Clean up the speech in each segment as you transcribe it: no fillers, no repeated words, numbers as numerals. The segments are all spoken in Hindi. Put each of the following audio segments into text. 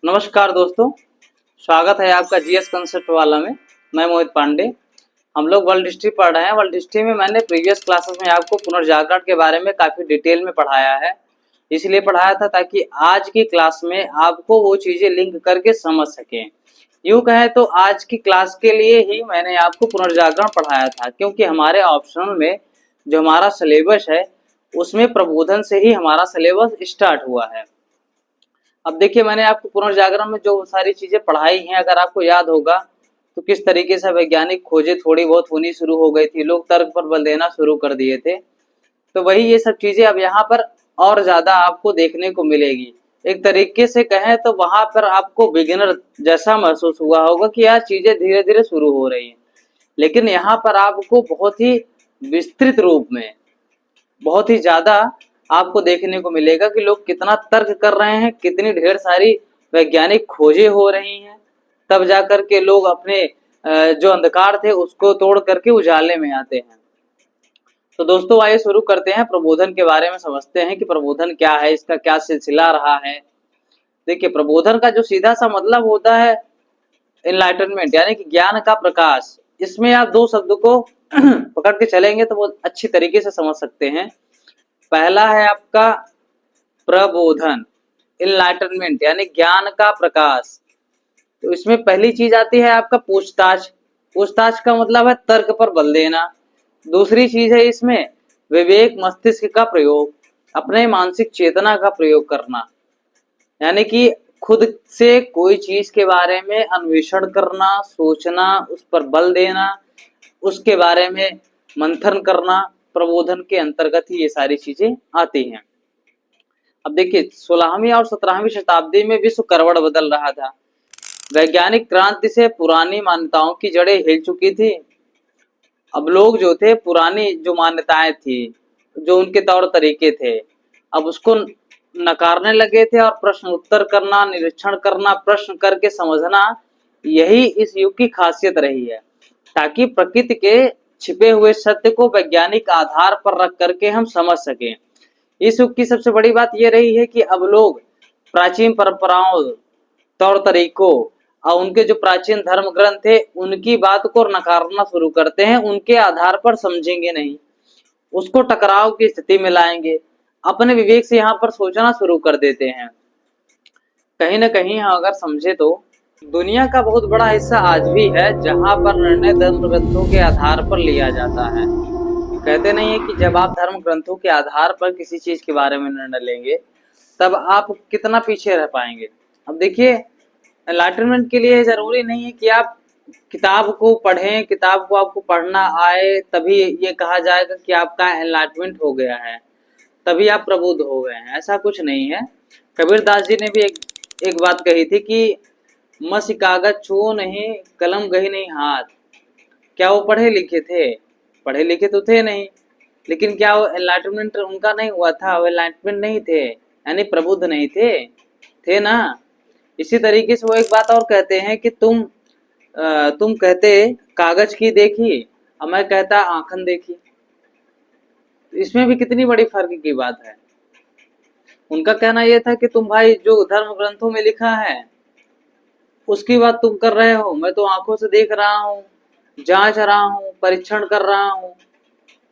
नमस्कार दोस्तों, स्वागत है आपका जीएस कंसेप्ट वाला में। मैं मोहित पांडे। हम लोग वर्ल्ड हिस्ट्री पढ़ रहे हैं। वर्ल्ड हिस्ट्री में मैंने प्रीवियस क्लासेस में आपको पुनर्जागरण के बारे में काफ़ी डिटेल में पढ़ाया है। इसलिए पढ़ाया था ताकि आज की क्लास में आपको वो चीज़ें लिंक करके समझ सकें। यूँ कहें तो आज की क्लास के लिए ही मैंने आपको पुनर्जागरण पढ़ाया था, क्योंकि हमारे ऑप्शनल में जो हमारा सिलेबस है उसमें प्रबोधन से ही हमारा सिलेबस स्टार्ट हुआ है। अब देखिए, मैंने आपको पुनर्जागरण में जो सारी चीजें पढ़ाई हैं, अगर आपको याद होगा तो किस तरीके से वैज्ञानिक खोजें थोड़ी बहुत होनी शुरू हो गई थी, लोग तर्क पर बल देना शुरू कर दिए थे। तो वही ये सब चीजें अब यहाँ पर और ज्यादा आपको देखने को मिलेगी। एक तरीके से कहें तो वहां पर आपको बिगिनर जैसा महसूस हुआ होगा कि यार चीजें धीरे धीरे शुरू हो रही हैं, लेकिन यहाँ पर आपको बहुत ही विस्तृत रूप में, बहुत ही ज्यादा आपको देखने को मिलेगा कि लोग कितना तर्क कर रहे हैं, कितनी ढेर सारी वैज्ञानिक खोजें हो रही हैं, तब जाकर के लोग अपने जो अंधकार थे उसको तोड़ करके उजाले में आते हैं। तो दोस्तों, आइए शुरू करते हैं, प्रबोधन के बारे में समझते हैं कि प्रबोधन क्या है, इसका क्या सिलसिला रहा है। देखिए, प्रबोधन का जो सीधा सा मतलब होता है एनलाइटनमेंट, यानी कि ज्ञान का प्रकाश। इसमें आप दो शब्द को पकड़ के चलेंगे तो बहुत अच्छी तरीके से समझ सकते हैं। पहला है आपका प्रबोधन, इनलाइटनमेंट, यानी ज्ञान का प्रकाश। तो इसमें पहली चीज आती है आपका पूछताछ। पूछताछ का मतलब है तर्क पर बल देना। दूसरी चीज है इसमें विवेक, मस्तिष्क का प्रयोग, अपने मानसिक चेतना का प्रयोग करना, यानी कि खुद से कोई चीज के बारे में अन्वेषण करना, सोचना, उस पर बल देना, उसके बारे में मंथन करना। प्रबोधन के अंतर्गत ही ये सारी चीजें आती हैं। अब देखिए, 16वीं और 17वीं शताब्दी में विश्व करवट बदल रहा था। वैज्ञानिक क्रांति से पुरानी मान्यताओं की जड़ें हिल चुकी थी। अब लोग जो थे, पुरानी जो मान्यताएं थी, जो उनके तौर तरीके थे, अब उसको नकारने लगे थे और प्रश्न उत्तर करना, निरीक्षण करना, प्रश्न करके समझना, यही इस युग की खासियत रही है, ताकि प्रकृति के छिपे हुए सत्य को वैज्ञानिक आधार पर रख करके हम समझ सकें। इस युग की सबसे बड़ी बात यह रही है कि अब लोग प्राचीन परंपराओं, तौर तरीकों और उनके जो प्राचीन धर्म ग्रंथ थे उनकी बात को नकारना शुरू करते हैं। उनके आधार पर समझेंगे नहीं, उसको टकराव की स्थिति में लाएंगे, अपने विवेक से यहाँ पर सोचना शुरू कर देते हैं। कहीं ना कहीं हम अगर समझे तो दुनिया का बहुत बड़ा हिस्सा आज भी है जहां पर निर्णय धर्म ग्रंथों के आधार पर लिया जाता है। कहते नहीं है कि जब आप धर्म ग्रंथों के आधार पर किसी चीज के बारे में निर्णय लेंगे तब आप कितना पीछे रह पाएंगे। अब देखिए, एनलाइटनमेंट के लिए जरूरी नहीं है कि आप किताब को पढ़ें, किताब को आपको पढ़ना आए तभी ये कहा जाएगा कि आपका एनलाइटमेंट हो गया है, तभी आप प्रबुद्ध हो गए हैं। ऐसा कुछ नहीं है। कबीरदास जी ने भी एक बात कही थी कि मसी कागज छुओ नहीं, कलम गही नहीं हाथ। क्या वो पढ़े लिखे थे? पढ़े लिखे तो थे नहीं, लेकिन क्या वो एनलाइटमेंट उनका नहीं हुआ था? वो एनलाइटमेंट नहीं थे, यानी प्रबुद्ध नहीं थे, थे ना। इसी तरीके से वो एक बात और कहते हैं कि तुम कहते कागज की देखी और मैं कहता आंखन देखी। इसमें भी कितनी बड़ी फर्क की बात है। उनका कहना यह था कि तुम भाई जो धर्म ग्रंथों में लिखा है उसकी बात तुम कर रहे हो, मैं तो आंखों से देख रहा हूँ, जांच रहा हूँ, परीक्षण कर रहा हूँ,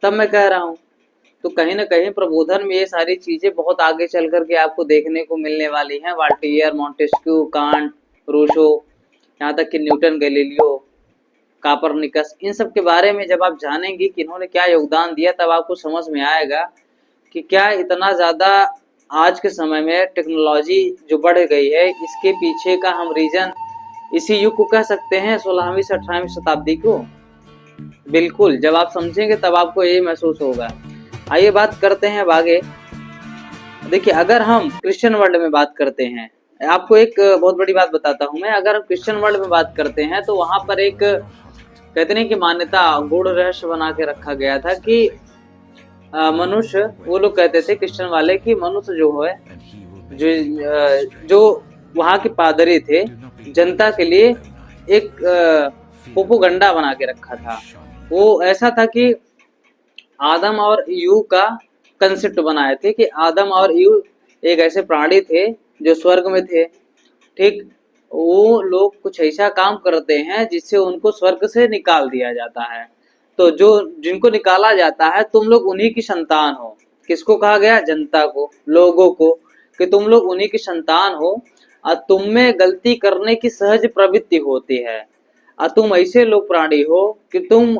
तब मैं कह रहा हूँ। तो कहीं ना कहीं प्रबोधन में ये सारी चीजें बहुत आगे चल करके आपको देखने को मिलने वाली हैं। वाल्टियर, मॉन्टेस्क्यू, कांट, रूसो, यहाँ तक कि न्यूटन, गैलीलियो, कापरनिकस, इन सब के बारे में जब आप जानेंगे कि इन्होंने क्या योगदान दिया, तब आपको समझ में आएगा कि क्या इतना ज्यादा आज के समय में टेक्नोलॉजी जो बढ़ गई है, इसके पीछे का हम रीजन इसी युग को कह सकते हैं, 16वीं से 18वीं शताब्दी को। बिल्कुल, जब आप समझेंगे तब आपको ये महसूस होगा। आइए बात करते हैं अब आगे। देखिए, अगर हम क्रिश्चियन वर्ल्ड में बात करते हैं, आपको एक बहुत बड़ी बात बताता हूं मैं। अगर हम क्रिश्चियन वर्ल्ड में बात करते हैं तो वहां पर एक कहते हैं कि मान्यता, गूढ़ रहस्य बना के रखा गया था कि मनुष्य, वो लोग कहते थे क्रिश्चियन वाले कि मनुष्य जो है, जो वहां के पादरी थे, जनता के लिए एक प्रोपेगेंडा बना के रखा था। वो ऐसा था कि आदम और ईव का कंसेप्ट बनाए थे कि आदम और ईव एक ऐसे प्राणी थे जो स्वर्ग में थे, ठीक, वो लोग कुछ ऐसा काम करते हैं जिससे उनको स्वर्ग से निकाल दिया जाता है। तो जो जिनको निकाला जाता है, तुम लोग उन्हीं की संतान हो। किसको कहा गया? जनता को, लोगों को, कि तुम लोग उन्हीं की संतान हो और तुम में गलती करने की सहज प्रवृत्ति होती है और तुम ऐसे लोग प्राणी हो कि तुम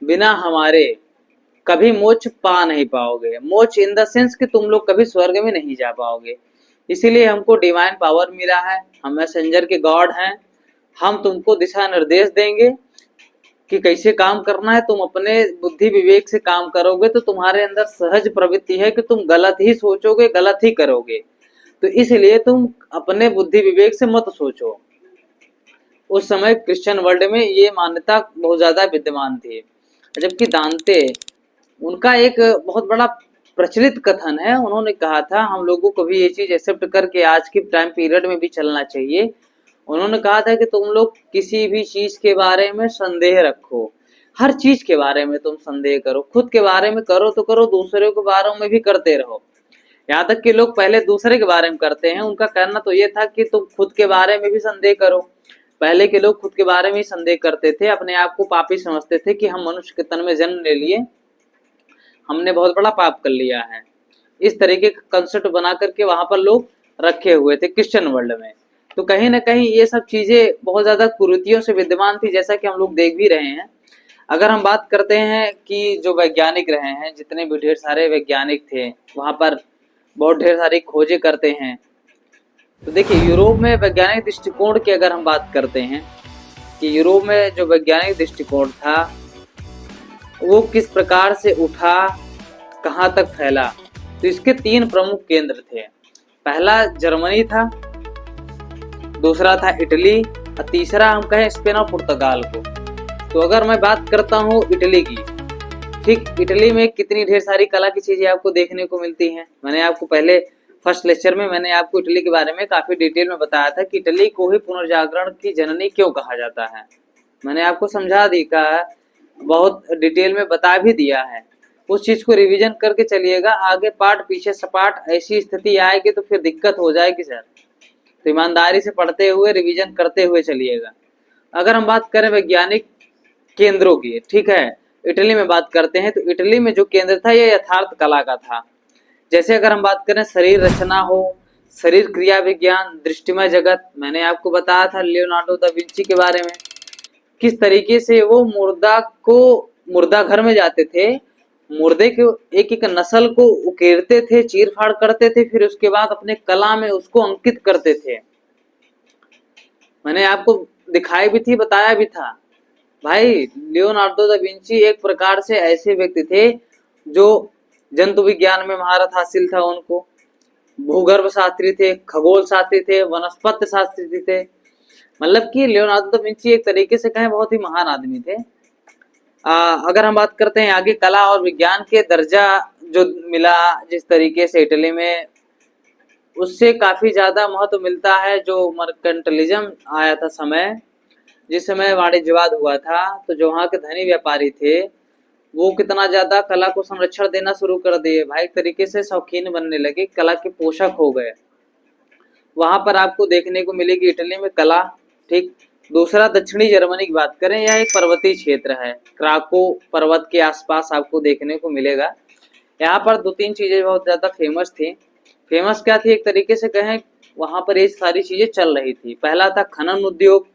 बिना हमारे कभी मोक्ष पा नहीं पाओगे। मोक्ष इन द सेंस कि तुम लोग कभी स्वर्ग में नहीं जा पाओगे। इसीलिए हमको डिवाइन पावर मिला है, हम मैसेंजर के गॉड हैं। हम तुमको दिशा निर्देश देंगे कि कैसे काम करना है। तुम अपने बुद्धि विवेक से काम करोगे तो तुम्हारे अंदर सहज प्रवृत्ति है कि तुम गलत ही सोचोगे, गलत ही करोगे। तो इसलिए तुम अपने बुद्धि विवेक से मत सोचो। उस समय क्रिश्चियन वर्ल्ड में ये मान्यता बहुत ज्यादा विद्यमान थी। जबकि दांते, उनका एक बहुत बड़ा प्रचलित कथन है, उन्होंने कहा था हम लोगों को भी ये चीज एक्सेप्ट करके आज के टाइम पीरियड में भी चलना चाहिए। उन्होंने कहा था कि तुम लोग किसी भी चीज के बारे में संदेह रखो, हर चीज के बारे में तुम संदेह करो। खुद के बारे में करो तो करो, दूसरे के बारे में भी करते रहो। यहाँ तक कि लोग पहले दूसरे के बारे में करते हैं। उनका कहना तो ये था कि तुम खुद के बारे में भी संदेह करो। पहले के लोग खुद के बारे में ही संदेह करते थे, अपने आप को पापी समझते थे कि हम मनुष्य के तन में जन्म ले लिए, हमने बहुत बड़ा पाप कर लिया है। इस तरीके का कंसेप्ट बना करके वहां पर लोग रखे हुए थे क्रिश्चियन वर्ल्ड में। तो कहीं ना कहीं ये सब चीजें बहुत ज्यादा कुरीतियों से विद्यमान थी, जैसा कि हम लोग देख भी रहे हैं। अगर हम बात करते हैं कि जो वैज्ञानिक रहे हैं, जितने भी ढेर सारे वैज्ञानिक थे, वहां पर बहुत ढेर सारी खोजें करते हैं। तो देखिए, यूरोप में वैज्ञानिक दृष्टिकोण की अगर हम बात करते हैं कि यूरोप में जो वैज्ञानिक दृष्टिकोण था वो किस प्रकार से उठा, कहाँ तक फैला, तो इसके 3 प्रमुख केंद्र थे। पहला जर्मनी था, दूसरा था इटली और तीसरा हम कहें स्पेन और पुर्तगाल को। तो अगर मैं बात करता हूँ इटली की, ठीक, इटली में कितनी ढेर सारी कला की चीजें आपको देखने को मिलती हैं। मैंने आपको पहले फर्स्ट लेक्चर में मैंने आपको इटली के बारे में काफी डिटेल में बताया था कि इटली को ही पुनर्जागरण की जननी क्यों कहा जाता है। मैंने आपको समझा दी का बहुत डिटेल में बता भी दिया है। उस चीज को रिवीजन करके चलिएगा, आगे पाठ पीछे सपाट ऐसी स्थिति आएगी तो फिर दिक्कत हो जाएगी सर। तो ईमानदारी से पढ़ते हुए रिवीजन करते हुए चलिएगा। अगर हम बात करें वैज्ञानिक केंद्रों की, ठीक है, इटली में बात करते हैं, तो इटली में जो केंद्र था ये यथार्थ कला का था। जैसे अगर हम बात करें शरीर रचना हो, शरीर क्रिया विज्ञान, दृष्टिमय जगत, मैंने आपको बताया था लियोनार्डो दा विंची के बारे में, किस तरीके से वो मुर्दा घर में जाते थे, मुर्दे के एक एक नस्ल को उकेरते थे, चीर फाड़ करते थे, फिर उसके बाद अपने कला में उसको अंकित करते थे। मैंने आपको दिखाई भी थी, बताया भी था। भाई लियोनार्डो दा विंची एक प्रकार से ऐसे व्यक्ति थे जो जंतु विज्ञान में महारत हासिल था उनको, भूगर्भ शास्त्री थे, खगोल शास्त्री थे, वनस्पति शास्त्री थे। मतलब कि लियोनार्डो दा विंची एक तरीके से कहें बहुत ही महान आदमी थे। अगर हम बात करते हैं आगे कला और विज्ञान के दर्जा जो मिला जिस तरीके से इटली में, उससे काफी ज्यादा महत्व मिलता है जो मर्केंटलिज्म आया था समय, जिस समय वाणिज्यवाद हुआ था। तो जो वहाँ के धनी व्यापारी थे वो कितना ज्यादा कला को संरक्षण देना शुरू कर दिए। भाई एक तरीके से शौकीन बनने लगे, कला के पोषक हो गए। वहां पर आपको देखने को मिलेगी इटली में कला, ठीक। दूसरा दक्षिणी जर्मनी की बात करें, यह एक पर्वतीय क्षेत्र है, क्राको पर्वत के आसपास आपको देखने को मिलेगा। यहाँ पर 2-3 चीजें बहुत ज्यादा फेमस थी। फेमस क्या थी, एक तरीके से कहें वहां पर ये सारी चीजें चल रही थी। पहला था खनन उद्योग,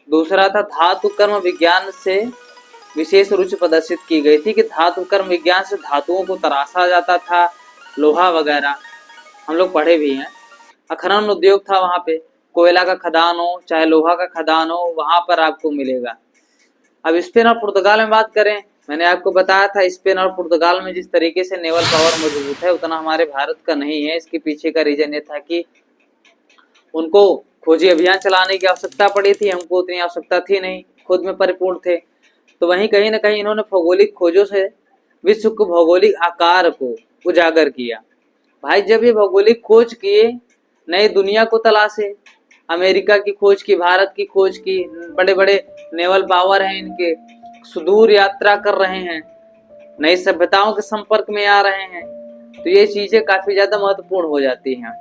दूसरा था धातु कर्म विज्ञान से विशेष रुचि प्रदर्शित की गई थी कि धातु कर्म विज्ञान से धातुओं को तराशा जाता था, लोहा वगैरह हम लोग पढ़े भी हैं। खनन उद्योग था, वहां पे कोयला का खदान हो चाहे लोहा का खदान हो, वहां पर आपको मिलेगा। अब स्पेन और पुर्तगाल में बात करें, मैंने आपको बताया था स्पेन और पुर्तगाल में जिस तरीके से नेवल पावर मजबूत है उतना हमारे भारत का नहीं है। इसके पीछे का रीजन ये था कि उनको खोजी अभियान चलाने की आवश्यकता पड़ी थी, हमको उतनी आवश्यकता थी नहीं, खुद में परिपूर्ण थे। तो वहीं कहीं ना कहीं इन्होंने भौगोलिक खोजों से विश्व को भौगोलिक आकार को उजागर किया। भाई जब ये भौगोलिक खोज किए, नई दुनिया को तलाशे, अमेरिका की खोज की, भारत की खोज की, बड़े बड़े नेवल पावर हैं इनके, सुदूर यात्रा कर रहे हैं, नई सभ्यताओं के संपर्क में आ रहे हैं, तो ये चीजें काफी ज्यादा महत्वपूर्ण हो जाती हैं।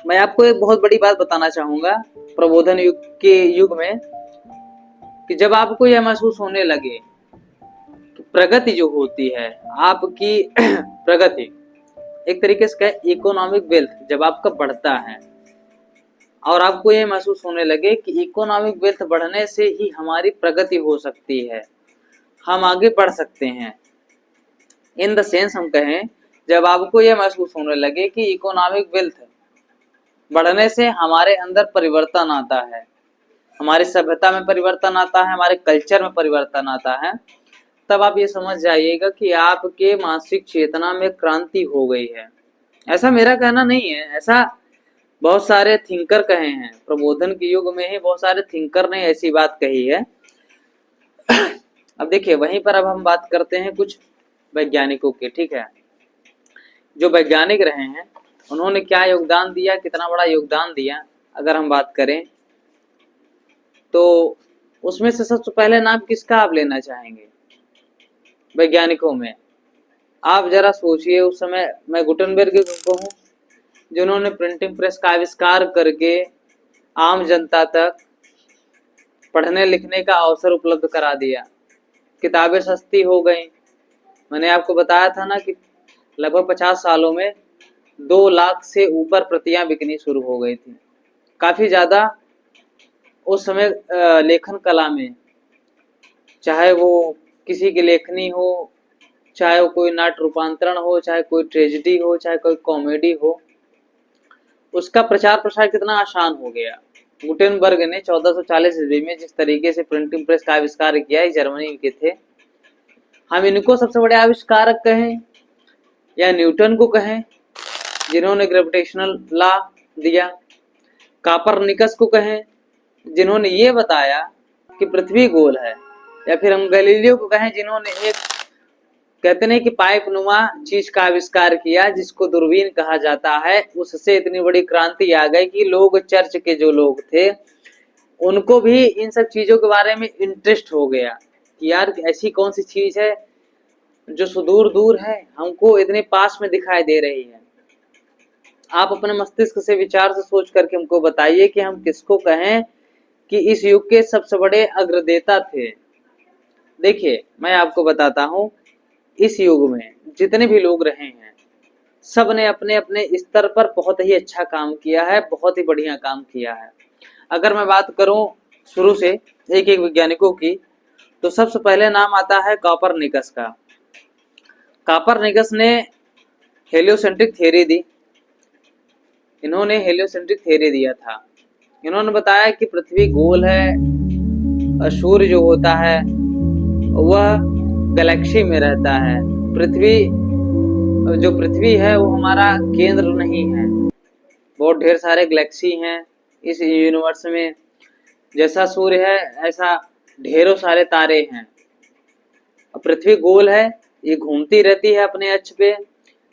मैं आपको एक बहुत बड़ी बात बताना चाहूंगा प्रबोधन युग में, कि जब आपको यह महसूस होने लगे कि प्रगति जो होती है आपकी प्रगति एक तरीके से कहें इकोनॉमिक वेल्थ जब आपका बढ़ता है और आपको ये महसूस होने लगे कि इकोनॉमिक वेल्थ बढ़ने से ही हमारी प्रगति हो सकती है, हम आगे बढ़ सकते हैं। इन द सेंस हम कहें, जब आपको ये महसूस होने लगे कि इकोनॉमिक वेल्थ बढ़ने से हमारे अंदर परिवर्तन आता है, हमारी सभ्यता में परिवर्तन आता है, हमारे कल्चर में परिवर्तन आता है, तब आप ये समझ जाइएगा कि आपके मानसिक चेतना में क्रांति हो गई है। ऐसा मेरा कहना नहीं है, ऐसा बहुत सारे थिंकर कहे हैं। प्रबोधन के युग में ही बहुत सारे थिंकर ने ऐसी बात कही है। अब देखिए, वहीं पर अब हम बात करते हैं कुछ वैज्ञानिकों के। ठीक है, जो वैज्ञानिक रहे हैं उन्होंने क्या योगदान दिया, कितना बड़ा योगदान दिया, अगर हम बात करें तो उसमें से सबसे पहले नाम किसका आप लेना चाहेंगे वैज्ञानिकों में? आप जरा सोचिए, उस समय मैं गुटेनबर्ग को हूँ, जिन्होंने प्रिंटिंग प्रेस का आविष्कार करके आम जनता तक पढ़ने लिखने का अवसर उपलब्ध करा दिया। किताबें सस्ती हो गई। मैंने आपको बताया था ना कि लगभग 50 सालों में 2 लाख से ऊपर प्रतियां बिकनी शुरू हो गई थी। काफी ज्यादा उस समय लेखन कला में, चाहे वो किसी की लेखनी हो, चाहे वो कोई नाट्य रूपांतरण हो, चाहे कोई ट्रेजेडी हो, चाहे कोई कॉमेडी हो, उसका प्रचार प्रसार कितना आसान हो गया। गुटेनबर्ग ने 1440 ईस्वी में जिस तरीके से प्रिंटिंग प्रेस का आविष्कार किया, जर्मनी के थे। हम इनको सबसे बड़े आविष्कारक कहें या न्यूटन को कहें जिन्होंने ग्रेविटेशनल लॉ दिया, कापरनिकस को कहें जिन्होंने ये बताया कि पृथ्वी गोल है, या फिर हम गैलीलियो को कहें जिन्होंने एक कहते नहीं कि पाइप नुमा चीज का आविष्कार किया जिसको दूरबीन कहा जाता है। उससे इतनी बड़ी क्रांति आ गई कि लोग, चर्च के जो लोग थे उनको भी इन सब चीजों के बारे में इंटरेस्ट हो गया कि यार ऐसी कौन सी चीज है जो सुदूर दूर है, हमको इतने पास में दिखाई दे रही है। आप अपने मस्तिष्क से विचार से सोच करके हमको बताइए कि हम किसको कहें कि इस युग के सबसे बड़े अग्रदेता थे। देखिए, मैं आपको बताता हूं, इस युग में जितने भी लोग रहे हैं सब ने अपने अपने स्तर पर बहुत ही अच्छा काम किया है, बहुत ही बढ़िया काम किया है। अगर मैं बात करूं शुरू से एक एक वैज्ञानिकों की, तो सबसे पहले नाम आता है कॉपरनिकस का। कॉपरनिकस ने हेलियोसेंट्रिक थ्योरी दी। इन्होंने हेलियोसेंट्रिक थ्योरी दिया था। इन्होंने बताया कि पृथ्वी गोल है, सूर्य जो होता है वह गैलेक्सी में रहता है, जो पृथ्वी है वो हमारा केंद्र नहीं है, बहुत ढेर सारे गैलेक्सी हैं इस यूनिवर्स में। जैसा सूर्य है ऐसा ढेरों सारे तारे हैं। पृथ्वी गोल है, ये घूमती रहती है अपने अक्ष पे।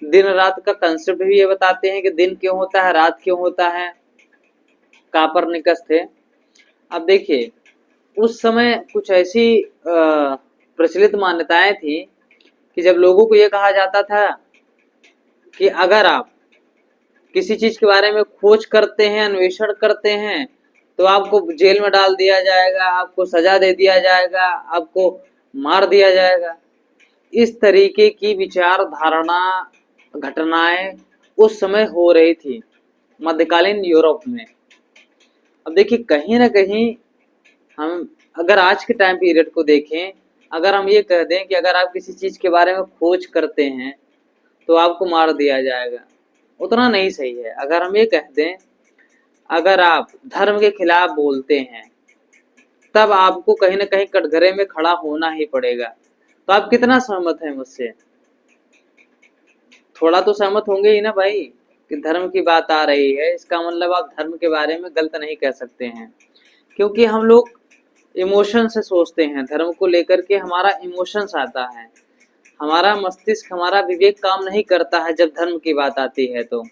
दिन रात का कंसेप्ट भी ये बताते हैं कि दिन क्यों होता है, रात क्यों होता है। कॉपरनिकस थे। अब देखिए, उस समय कुछ ऐसी प्रचलित मान्यताएं थी कि जब लोगों को यह कहा जाता था कि अगर आप किसी चीज के बारे में खोज करते हैं, अन्वेषण करते हैं, तो आपको जेल में डाल दिया जाएगा, आपको सजा दे दिया जाएगा, आपको मार दिया जाएगा। इस तरीके की विचार धारणा, घटनाएं उस समय हो रही थी मध्यकालीन यूरोप में। अब देखिए, कहीं ना कहीं हम अगर आज के टाइम पीरियड को देखें, अगर हम ये कह दें कि अगर आप किसी चीज के बारे में खोज करते हैं तो आपको मार दिया जाएगा, उतना नहीं सही है। अगर हम ये कह दें अगर आप धर्म के खिलाफ बोलते हैं तब आपको कहीं ना कहीं कटघरे में खड़ा होना ही पड़ेगा। तो आप कितना सहमत हैं मुझसे? थोड़ा तो सहमत होंगे ही ना भाई, कि धर्म की बात आ रही है, इसका मतलब आप धर्म के बारे में गलत नहीं कह सकते हैं। क्योंकि हम लोग इमोशन से सोचते हैं, धर्म को लेकर के हमारा इमोशंस आता है, हमारा मस्तिष्क, हमारा विवेक काम नहीं करता है जब धर्म की बात आती है। तो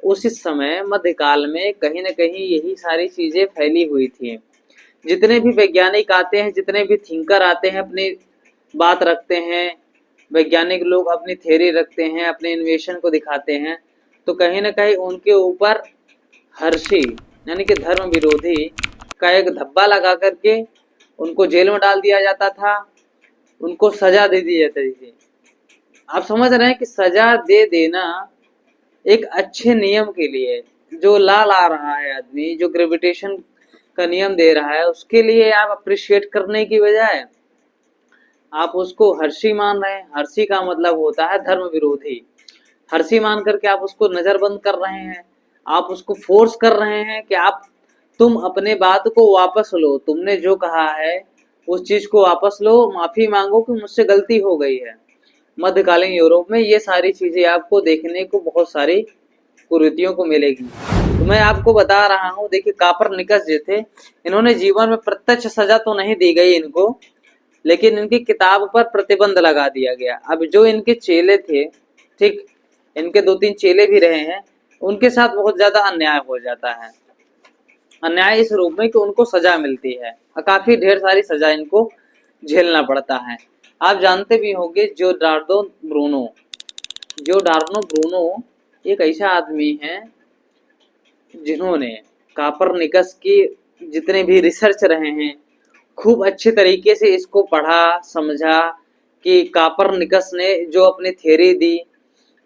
उस समय मध्यकाल में कहीं ना कहीं यही सारी चीजें फैली हुई थी। जितने भी वैज्ञानिक आते हैं, जितने भी थिंकर आते हैं, अपनी बात रखते हैं, वैज्ञानिक लोग अपनी थ्योरी रखते हैं, अपने इन्वेशन को दिखाते हैं, तो कहीं ना कहीं उनके ऊपर हर्षी यानी कि धर्म विरोधी का एक धब्बा लगा करके उनको जेल में डाल दिया जाता था, उनको सजा दे दी जाती थी। आप समझ रहे हैं कि सजा दे देना एक अच्छे नियम के लिए, जो लॉ ला रहा है आदमी, जो ग्रेविटेशन का नियम दे रहा है, उसके लिए आप अप्रिशिएट करने की बजाय आप उसको हर्षी मान रहे हैं। हर्षी का मतलब होता है धर्म विरोधी। हर्षी मान करके आप उसको नजरबंद कर रहे हैं, आप उसको फोर्स कर रहे हैं कि तुम अपने बात को वापस लो, तुमने जो कहा है उस चीज को वापस लो, माफी मांगो कि मुझसे गलती हो गई है। मध्यकालीन यूरोप में ये सारी चीजें आपको देखने को बहुत सारी कुरीतियों को मिलेगी। तो मैं आपको बता रहा हूँ, देखिए कापरनिकस जो थे, इन्होंने जीवन में प्रत्यक्ष सजा तो नहीं दी गई इनको, लेकिन इनकी किताब पर प्रतिबंध लगा दिया गया। अब जो इनके चेले थे, ठीक, इनके 2-3 चेले भी रहे हैं, उनके साथ बहुत ज्यादा अन्याय हो जाता है। अन्याय इस रूप में कि उनको सजा मिलती है और काफी ढेर सारी सजा इनको झेलना पड़ता है। आप जानते भी होंगे जियोर्डानो ब्रूनो एक ऐसा आदमी है जिन्होंने कापरनिकस की जितने भी रिसर्च रहे हैं खूब अच्छे तरीके से इसको पढ़ा समझा कि कापरनिकस ने जो अपनी थ्योरी दी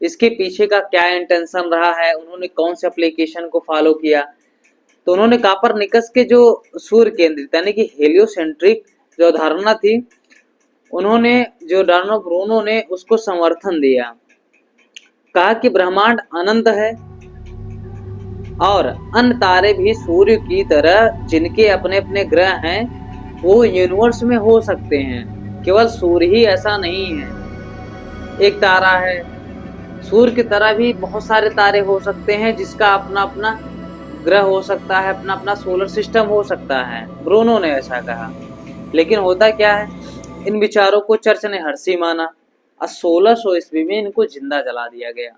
इसके पीछे का क्या इंटेंशन रहा है, उन्होंने कौन से एप्लीकेशन को फॉलो किया। तो उन्होंने कापरनिकस के जो सूर्य केंद्रित यानी कि हेलियोसेंट्रिक जो धारणा थी, उन्होंने जियोर्डानो ब्रूनो ने उसको समर्थन दिया। कहा कि ब्रह्मांड अनंत है और अन्य तारे भी सूर्य की तरह जिनके अपने अपने ग्रह हैं वो यूनिवर्स में हो सकते हैं, केवल सूर्य ही ऐसा नहीं है एक तारा है। सूर्य की तरह भी बहुत सारे तारे हो सकते हैं जिसका अपना अपना ग्रह हो सकता है, अपना अपना सोलर सिस्टम हो सकता है। ब्रूनो ने ऐसा कहा। लेकिन होता क्या है, इन विचारों को चर्च ने हर्षी माना और 1600 ईस्वी में इनको जिंदा जला दिया गया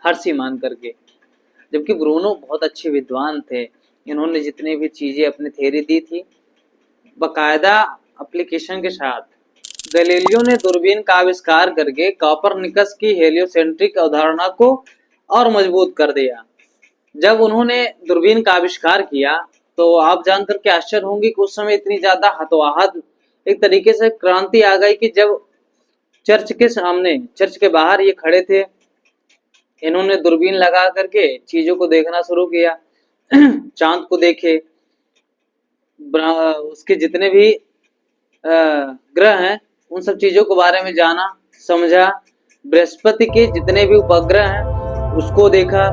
हर्षी मान करके। जबकि ब्रूनो बहुत अच्छे विद्वान थे, इन्होंने जितने भी चीजें अपनी थ्योरी दी थी बकायदा एप्लीकेशन के साथ। गैलीलियो ने दूरबीन का आविष्कार करके कोपरनिकस की हेलियोसेंट्रिक अवधारणा को और मजबूत कर दिया। जब उन्होंने दूरबीन का आविष्कार किया तो आप जानकर के आश्चर्य होंगे कि उस समय इतनी ज्यादा हतोहात, एक तरीके से क्रांति आ गई कि जब चर्च के सामने, चर्च के बाहर ये खड़े थे, इन्होंने दूरबीन लगा करके चीजों को देखना शुरू किया। चांद को देखे, उसके जितने भी ग्रह हैं उन सब चीजों के बारे में जाना समझा। बृहस्पति के जितने भी उपग्रह हैं उसको देखा,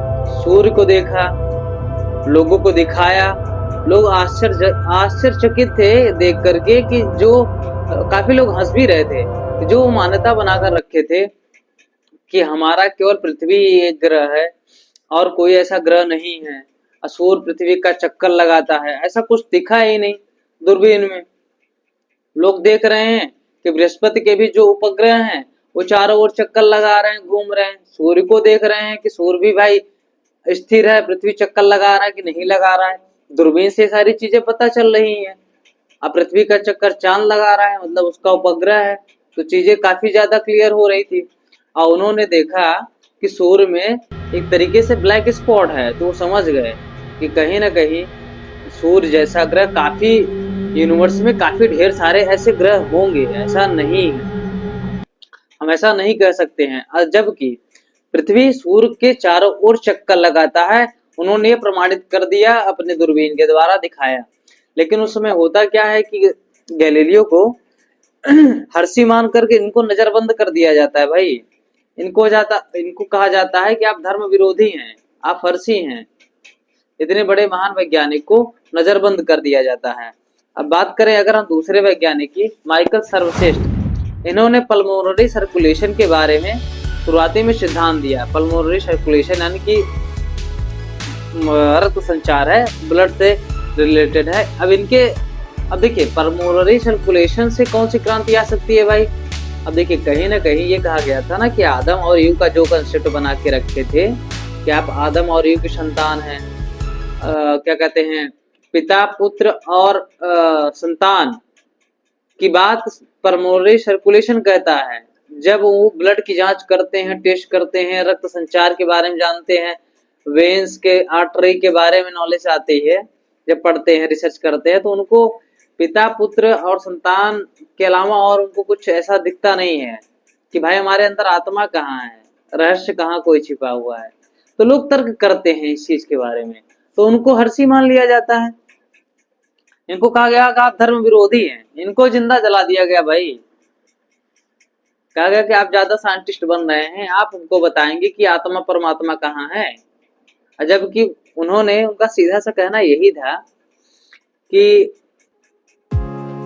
सूर्य को देखा, लोगों को दिखाया। लोग आश्चर्यचकित थे देख करके कि जो काफी लोग हंस भी रहे थे, जो मान्यता बनाकर रखे थे कि हमारा केवल पृथ्वी एक ग्रह है और कोई ऐसा ग्रह नहीं है, सूर्य पृथ्वी का चक्कर लगाता है, ऐसा कुछ दिखा ही नहीं दूरबीन में। लोग देख रहे हैं कि बृहस्पति के भी जो उपग्रह हैं वो चारों ओर चक्कर लगा रहे हैं, घूम रहे हैं। सूर्य को देख रहे हैं कि सूर्य भी भाई स्थिर है, पृथ्वी चक्कर लगा रहा है कि नहीं लगा रहा है। दूरबीन से सारी चीजें पता चल रही हैं। अब पृथ्वी का चक्कर चांद लगा रहा है, मतलब उसका उपग्रह है, तो चीजें काफी ज्यादा क्लियर हो रही थी। और उन्होंने देखा कि सूर्य में एक तरीके से ब्लैक स्पॉट है, तो वो समझ गए कि कहीं ना कहीं सूर्य जैसा ग्रह काफी यूनिवर्स में काफी ढेर सारे ऐसे ग्रह होंगे, ऐसा नहीं है, हम ऐसा नहीं कह सकते हैं। जबकि पृथ्वी सूर्य के चारों ओर चक्कर लगाता है, उन्होंने ये प्रमाणित कर दिया, अपने दूरबीन के द्वारा दिखाया। लेकिन उस समय होता क्या है कि गैलीलियो को हर्षी मान करके इनको नजरबंद कर दिया जाता है। भाई इनको कहा जाता है कि आप धर्म विरोधी हैं, आप हर्षी हैं। इतने बड़े महान वैज्ञानिक को नजरबंद कर दिया जाता है। अब बात करें अगर हम दूसरे वैज्ञानिक की, माइकल सर्वश्रेष्ठ, इन्होंने पल्मोनरी सर्कुलेशन के बारे में शुरुआती में सिद्धांत दिया। पल्मोनरी सर्कुलेशन यानी कि रक्त संचार है, ब्लड से रिलेटेड है। अब देखिए पल्मोनरी सर्कुलेशन से कौन सी क्रांति आ सकती है भाई। अब देखिए कहीं ना कहीं ये कहा गया था ना कि आदम और ईव का जो कंसेप्ट बना के रखे थे कि आप आदम और ईव की संतान हैं, क्या कहते हैं, पिता पुत्र और संतान की बात पल्मोनरी सर्कुलेशन कहता है। जब वो ब्लड की जांच करते हैं, टेस्ट करते हैं, रक्त संचार के बारे में जानते हैं, वेन्स के आर्टरी के बारे में नॉलेज आती है, जब पढ़ते हैं रिसर्च करते हैं तो उनको पिता पुत्र और संतान के अलावा और उनको कुछ ऐसा दिखता नहीं है कि भाई हमारे अंदर आत्मा कहाँ है, रहस्य कहाँ कोई छिपा हुआ है। तो लोग तर्क करते हैं इस चीज के बारे में, तो उनको हर्षी मान लिया जाता है। इनको कहा गया कि आप धर्म विरोधी हैं, इनको जिंदा जला दिया गया। भाई कहा गया कि आप ज्यादा साइंटिस्ट बन रहे हैं, आप हमको बताएंगे कि आत्मा परमात्मा कहाँ है। जबकि उन्होंने, उनका सीधा सा कहना यही था कि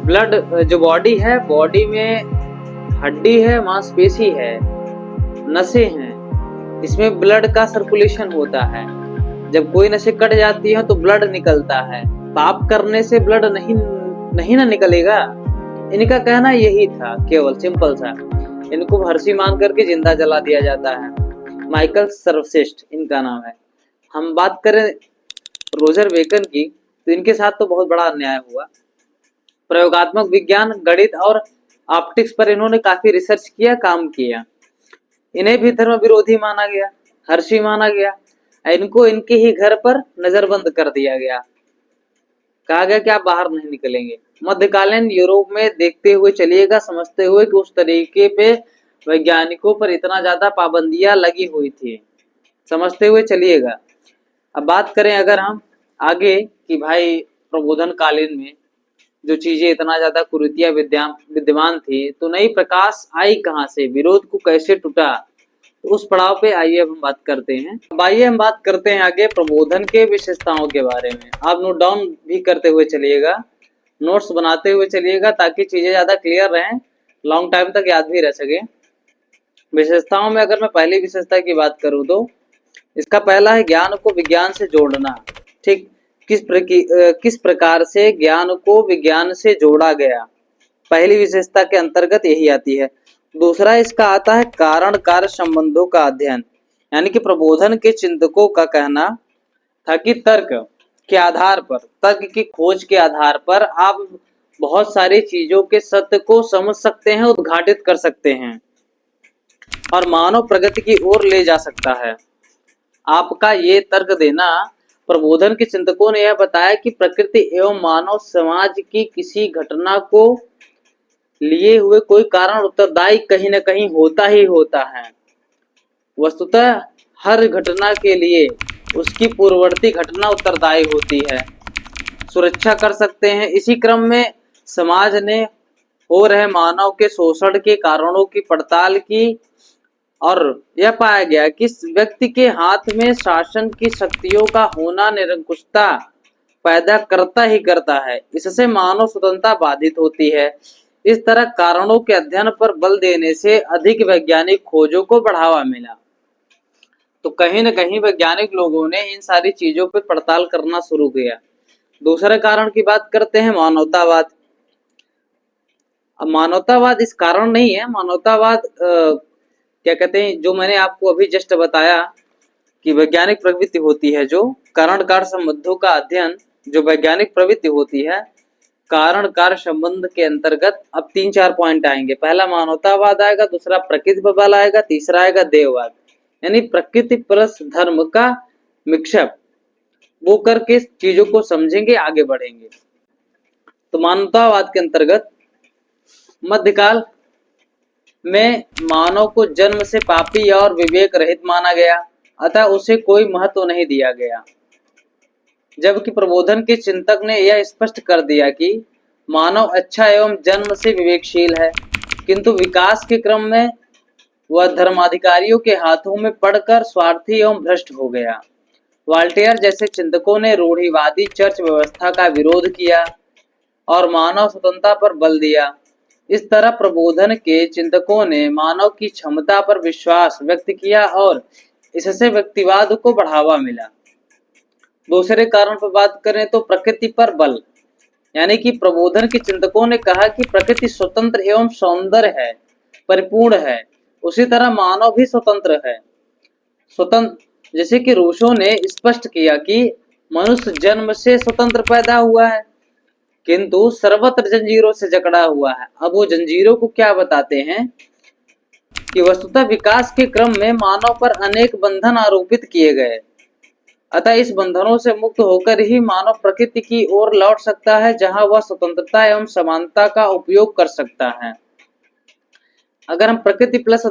ब्लड जो बॉडी है, बॉडी में हड्डी है, मांसपेशी है, नसें हैं, इसमें ब्लड का सर्कुलेशन होता है। जब कोई नसें कट जाती है तो ब्लड निकलता है। पाप करने से ब्लड नहीं ना निकलेगा। इनका कहना यही था, केवल सिंपल सा। इनको हर्षी मान करके जिंदा जला दिया जाता है। माइकल सर्वश्रेष्ठ इनका नाम है। हम बात करें रोजर बेकन की, तो इनके साथ तो बहुत बड़ा अन्याय हुआ। प्रयोगात्मक विज्ञान, गणित और ऑप्टिक्स पर इन्होंने काफी रिसर्च किया, काम किया। इन्हें भी धर्म विरोधी माना गया, हर्षी माना गया। इनको इनके ही घर पर नजरबंद कर दिया गया। कहा गया कि आप बाहर नहीं निकलेंगे। मध्यकालीन यूरोप में देखते हुए चलिएगा, समझते हुए कि उस तरीके पे वैज्ञानिकों पर इतना ज्यादा पाबंदियां लगी हुई थी, समझते हुए चलिएगा। अब बात करें अगर हम आगे कि भाई प्रबोधन कालीन में जो चीजें इतना ज्यादा कुरीतियां विद्यमान थी, तो नई प्रकाश आई कहाँ से, विरोध को कैसे टूटा, तो उस पड़ाव पे आइए अब हम बात करते हैं। अब आइए हम बात करते हैं आगे प्रबोधन के विशेषताओं के बारे में। आप नोट डाउन भी करते हुए चलिएगा, नोट्स बनाते हुए चलिएगा, ताकि चीजें ज्यादा क्लियर रहें, लॉन्ग टाइम तक याद भी रह सके। विशेषताओं में अगर मैं पहली विशेषता की बात करूं तो इसका पहला है ज्ञान को विज्ञान से जोड़ना। ठीक, किस प्रकार से ज्ञान को विज्ञान से जोड़ा गया, पहली विशेषता के अंतर्गत यही आती है। दूसरा इसका आता है कारण कार्य संबंधों का अध्ययन, यानी कि प्रबोधन के चिंतकों का कहना था कि तर्क के आधार पर, तर्क की खोज के आधार पर आप बहुत सारी चीजों के सत्य को समझ सकते हैं, उद्घाटित कर सकते हैं और मानव प्रगति की ओर ले जा सकता है। आपका ये तर्क देना, प्रबोधन के चिंतकों ने यह बताया कि प्रकृति एवं मानव समाज की किसी घटना को लिए हुए कोई कारण उत्तरदायी कहीं न कहीं होता ही होता है। वस्तुतः हर घटना के लिए उसकी पूर्ववर्ती घटना उत्तरदायी होती है, सुरक्षा कर सकते हैं। इसी क्रम में समाज ने हो रहे मानव के शोषण के कारणों की पड़ताल की और यह पाया गया कि व्यक्ति के हाथ में शासन की शक्तियों का होना निरंकुशता पैदा करता ही करता है, इससे मानव स्वतंत्रता बाधित होती है। इस तरह कारणों के अध्ययन पर बल देने से अधिक वैज्ञानिक खोजों को बढ़ावा मिला। तो कहीं न कहीं वैज्ञानिक लोगों ने इन सारी चीजों पर पड़ताल करना शुरू किया। दूसरे कारण की बात करते हैं, मानवतावाद। अब मानवतावाद इस कारण नहीं है, मानवतावाद क्या कहते हैं, जो मैंने आपको अभी जस्ट बताया कि वैज्ञानिक प्रवृत्ति होती है, जो कारण कार्य संबंधों का अध्ययन, जो वैज्ञानिक प्रवृत्ति होती है, कारण कार्य संबंध के अंतर्गत अब 3-4 पॉइंट आएंगे। पहला मानवतावाद आएगा, दूसरा प्रकृति पर बल आएगा, तीसरा आएगा देववाद, यानी प्रकृति प्लस धर्म का मिक्सअप, वो करके चीजों को समझेंगे, आगे बढ़ेंगे। तो मानवतावाद के अंतर्गत मध्यकाल में मानव को जन्म से पापी और विवेक रहित माना गया, अतः उसे कोई महत्व नहीं दिया गया। जबकि प्रबोधन के चिंतक ने यह स्पष्ट कर दिया कि मानव अच्छा एवं जन्म से विवेकशील है, किंतु विकास के क्रम में वह धर्माधिकारियों के हाथों में पड़कर स्वार्थी एवं भ्रष्ट हो गया। वाल्टेयर जैसे चिंतकों ने रूढ़िवादी चर्च व्यवस्था का विरोध किया और मानव स्वतंत्रता पर बल दिया। इस तरह प्रबोधन के चिंतकों ने मानव की क्षमता पर विश्वास व्यक्त किया और इससे व्यक्तिवाद को बढ़ावा मिला। दूसरे कारण पर बात करें तो प्रकृति पर बल, यानी कि प्रबोधन के चिंतकों ने कहा कि प्रकृति स्वतंत्र एवं सौंदर्य है, परिपूर्ण है, उसी तरह मानव भी स्वतंत्र है। स्वतंत्र, जैसे कि रूसो ने स्पष्ट किया कि मनुष्य जन्म से स्वतंत्र पैदा हुआ है, किंतु सर्वत्र जंजीरों से जकड़ा हुआ है। अब वो जंजीरों को क्या बताते हैं कि वस्तुतः विकास के क्रम में मानव पर अनेक बंधन आरोपित किए गए, अतः इस बंधनों से मुक्त होकर ही मानव प्रकृति की ओर लौट सकता है, जहां वह स्वतंत्रता एवं समानता का उपयोग कर सकता है। अगर हम प्रकृति प्लस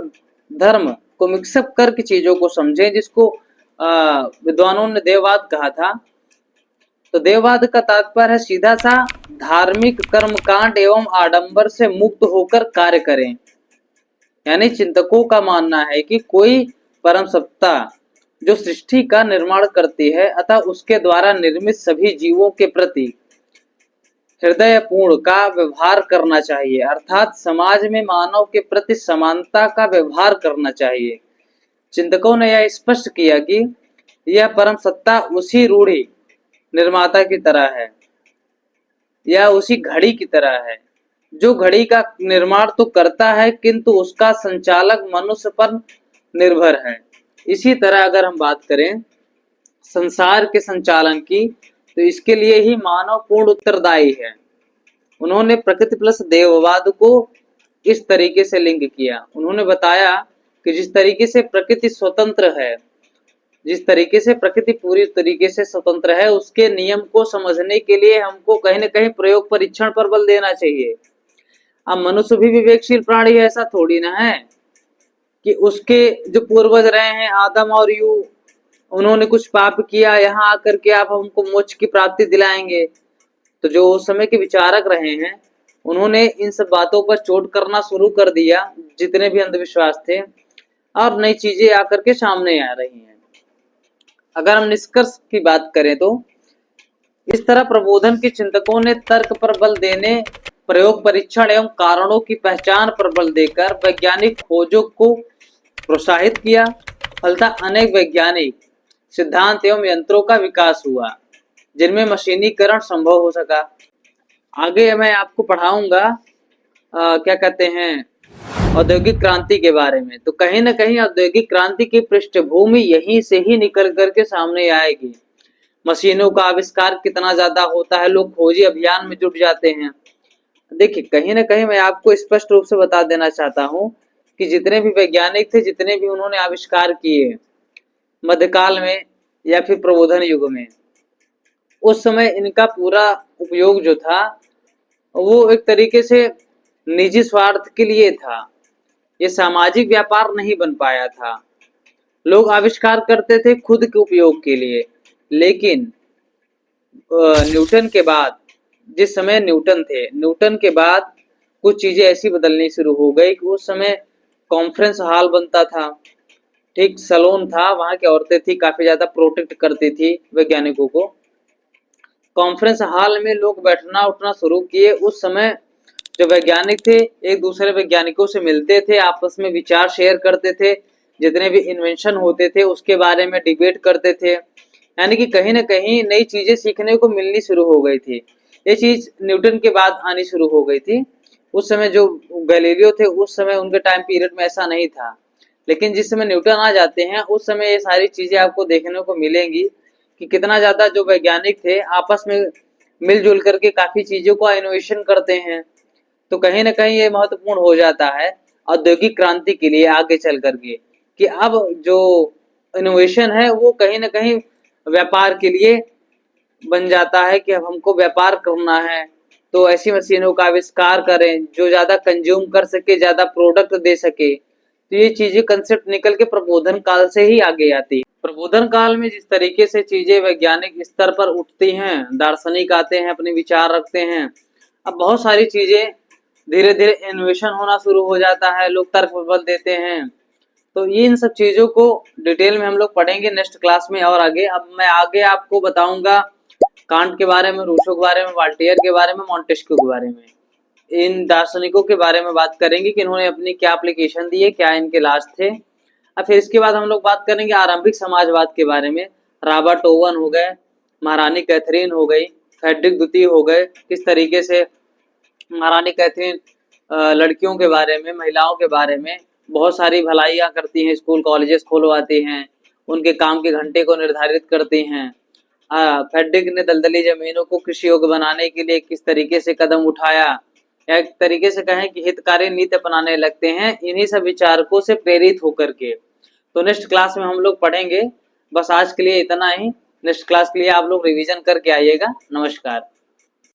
धर्म को मिक्सअप करके चीजों को समझें, जिसको विद्वानों ने देववाद कहा था, तो देववाद का तात्पर्य है सीधा सा धार्मिक कर्मकांड एवं आडंबर से मुक्त होकर कार्य करें। यानी चिंतकों का मानना है कि कोई परम सत्ता जो सृष्टि का निर्माण करती है, अतः उसके द्वारा निर्मित सभी जीवों के प्रति हृदय पूर्ण का व्यवहार करना चाहिए, अर्थात समाज में मानव के प्रति समानता का व्यवहार करना चाहिए। चिंतकों ने यह स्पष्ट किया कि यह परम सत्ता उसी रूढ़ी निर्माता की तरह है या उसी घड़ी की तरह है, जो घड़ी का निर्माण तो करता है किंतु उसका संचालक मनुष्य पर निर्भर है। इसी तरह अगर हम बात करें संसार के संचालन की, तो इसके लिए ही मानव पूर्ण उत्तरदायी है। उन्होंने प्रकृति प्लस देववाद को इस तरीके से लिंक किया। उन्होंने बताया कि जिस तरीके से प्रकृति स्वतंत्र है, जिस तरीके से प्रकृति पूरी तरीके से स्वतंत्र है, उसके नियम को समझने के लिए हमको कहीं न कहीं प्रयोग परीक्षण पर बल देना चाहिए। अब मनुष्य भी विवेकशील प्राणी है, ऐसा थोड़ी ना है कि उसके जो पूर्वज रहे हैं आदम और यू, उन्होंने कुछ पाप किया, यहाँ आकर के आप हमको मोक्ष की प्राप्ति दिलाएंगे। तो जो उस समय के विचारक रहे हैं, उन्होंने इन सब बातों पर चोट करना शुरू कर दिया, जितने भी अंधविश्वास थे, और नई चीजें आकर के सामने आ रही हैं। अगर हम निष्कर्ष की बात करें तो इस तरह प्रबोधन के चिंतकों ने तर्क पर बल देने, प्रयोग परीक्षण एवं कारणों की पहचान पर बल देकर वैज्ञानिक खोजों को प्रोत्साहित किया। फलतः अनेक वैज्ञानिक सिद्धांत एवं यंत्रों का विकास हुआ, जिनमें मशीनीकरण संभव हो सका। आगे मैं आपको पढ़ाऊंगा क्या कहते हैं औद्योगिक क्रांति के बारे में। तो कहीं ना कहीं औद्योगिक क्रांति की पृष्ठभूमि यहीं से ही निकल करके सामने आएगी। मशीनों का आविष्कार कितना ज्यादा होता है, लोग खोजी अभियान में जुट जाते हैं। देखिए कहीं ना कहीं मैं आपको स्पष्ट रूप से बता देना चाहता हूँ कि जितने भी वैज्ञानिक थे, जितने भी उन्होंने आविष्कार किए मध्यकाल में या फिर प्रबोधन युग में, उस समय इनका पूरा उपयोग जो था वो एक तरीके से निजी स्वार्थ के लिए था। ये सामाजिक व्यापार नहीं बन पाया था। लोग आविष्कार करते थे खुद के उपयोग के लिए, लेकिन न्यूटन के बाद, जिस समय न्यूटन थे, न्यूटन के बाद कुछ चीजें ऐसी बदलनी शुरू हो गई कि उस समय कॉन्फ्रेंस हॉल बनता था, ठीक सलोन था, वहां की औरतें थी काफी ज्यादा प्रोटेक्ट करती थी वैज्ञानिकों को। कॉन्फ्रेंस हॉल में लोग बैठना उठना शुरू किए। उस समय जो वैज्ञानिक थे एक दूसरे वैज्ञानिकों से मिलते थे, आपस में विचार शेयर करते थे, जितने भी इन्वेंशन होते थे उसके बारे में डिबेट करते थे। यानी कि कहीं ना कहीं नई चीजें सीखने को मिलनी शुरू हो गई थी। ये चीज न्यूटन के बाद आनी शुरू हो गई थी। उस समय जो गैलीलियो थे, उस समय उनके टाइम पीरियड में ऐसा नहीं था, लेकिन जिस समय न्यूटन आ जाते हैं उस समय ये सारी चीजें आपको देखने को मिलेंगी कि कितना ज्यादा जो वैज्ञानिक थे आपस में मिलजुल करके काफी चीजों को इनोवेशन करते हैं। तो कहीं ना कहीं ये महत्वपूर्ण हो जाता है औद्योगिक क्रांति के लिए आगे चल करके, कि अब जो इनोवेशन है वो कहीं ना कहीं व्यापार के लिए बन जाता है कि अब हमको व्यापार करना है, तो ऐसी मशीनों का आविष्कार करें जो ज्यादा कंज्यूम कर सके, ज्यादा प्रोडक्ट दे सके। तो ये चीजें कंसेप्ट निकल के प्रबोधन काल से ही आगे आती है। प्रबोधन काल में जिस तरीके से चीजें वैज्ञानिक स्तर पर उठती हैं, दार्शनिक आते हैं, अपने विचार रखते हैं, अब बहुत सारी चीजें धीरे धीरे इनोवेशन होना शुरू हो जाता है, लोग तर्क बल देते हैं। तो ये इन सब चीजों को डिटेल में हम लोग पढ़ेंगे नेक्स्ट क्लास में और आगे। अब मैं आगे आपको बताऊंगा कांट के बारे में, रूसो के बारे में, वाल्टेयर के बारे में, मॉन्टेस्क्यू के बारे में। इन दार्शनिकों के बारे में बात करेंगे कि इन्होंने अपनी क्या एप्लीकेशन दी है, क्या इनके लास्ट थे। अब फिर इसके बाद हम लोग बात करेंगे आरंभिक समाजवाद के बारे में। रॉबर्ट ओवन हो गए, महारानी कैथरीन हो गई, फ्रेडरिक द्वितीय हो गए, किस तरीके से महारानी कैथरीन लड़कियों के बारे में, महिलाओं के बारे में बहुत सारी भलाइयाँ करती हैं, स्कूल कॉलेजेस खुलवाती हैं, उनके काम के घंटे को निर्धारित करती हैं। फ्रेडरिक ने दलदली जमीनों को कृषि योग्य बनाने के लिए किस तरीके से कदम उठाया, या एक तरीके से कहें कि हितकारी नीति अपनाने लगते हैं इन्हीं सब विचारकों से प्रेरित होकर के। तो नेक्स्ट क्लास में हम लोग पढ़ेंगे। बस आज के लिए इतना ही। नेक्स्ट क्लास के लिए आप लोग रिवीजन करके आइएगा। नमस्कार।